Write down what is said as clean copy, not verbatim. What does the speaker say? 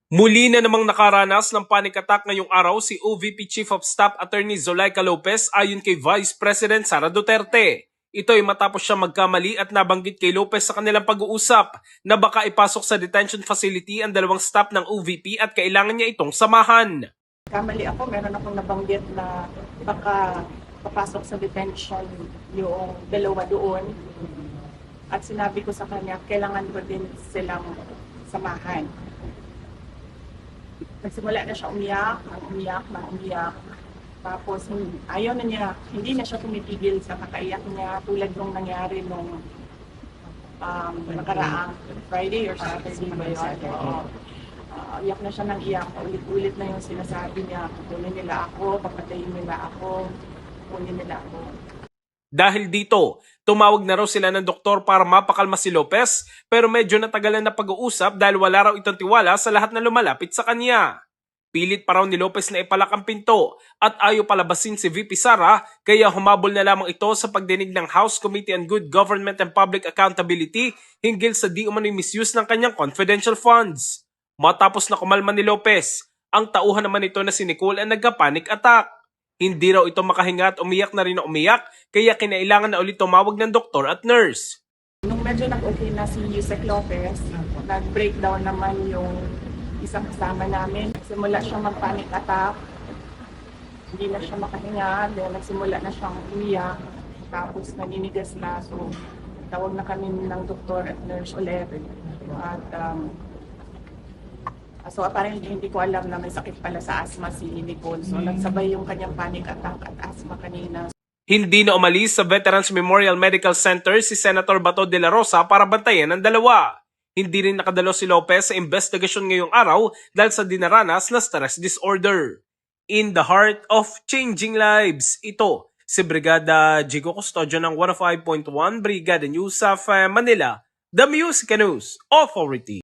Muli na namang nakaranas ng panic attack ngayong araw si OVP Chief of Staff Attorney Zulaika Lopez ayon kay Vice President Sara Duterte. Ito ay matapos siya magkamali at nabanggit kay Lopez sa kanilang pag-uusap na baka ipasok sa detention facility ang dalawang staff ng OVP at kailangan niya itong samahan. Kamali ako, meron akong nabanggit na baka papasok sa detention yung dalawa doon. At sinabi ko sa kanya, kailangan ko din silang samahan. Nagsimula na siya umiyak. Tapos ayaw na niya, hindi na siya tumitigil sa kakaiyak niya tulad nung nangyari nung nakaraang Friday or Saturday ba yun? Iyak na siya ng iyak, ulit-ulit na yung sinasabi niya, kunin nila ako, papatayin nila ako, kunin nila ako. Dahil dito, tumawag na raw sila ng doktor para mapakalma si Lopez pero medyo natagalan na pag-uusap dahil wala raw itong tiwala sa lahat na lumalapit sa kanya. Pilit pa raw ni Lopez na ipalak ang pinto at ayaw palabasin si VP Sara kaya humabol na lamang ito sa pagdinig ng House Committee on Good Government and Public Accountability hinggil sa di umano'y misuse ng kanyang confidential funds. Matapos na kumalma ni Lopez, ang tauhan naman ito na si Nicole ang nagka-panic attack. Hindi raw ito makahinga at umiyak na rin na umiyak kaya kinailangan na ulit tumawag ng doktor at nurse. Nung medyo nag-okay na si Yusek Lopez, nag-breakdown naman yung isang kasama namin. Nagsimula siyang mag-panic attack. Hindi na siya makahinga. Then nagsimula na siyang umiyak. Tapos naninigas na. So tawag na kami ng doktor at nurse ulit. At so apparently hindi ko alam na may sakit pala sa asthma si Nicole. So nagsabay yung kanyang panic attack at asthma kanina. Hindi na umalis sa Veterans Memorial Medical Center si Senator Bato de la Rosa para bantayan ang dalawa. Hindi rin nakadalo si Lopez sa investigasyon ngayong araw dahil sa dinaranas na stress disorder. In the heart of changing lives, ito si Brigada Jigo Custodio ng 105.1 Brigada News of Manila, The Music News Authority.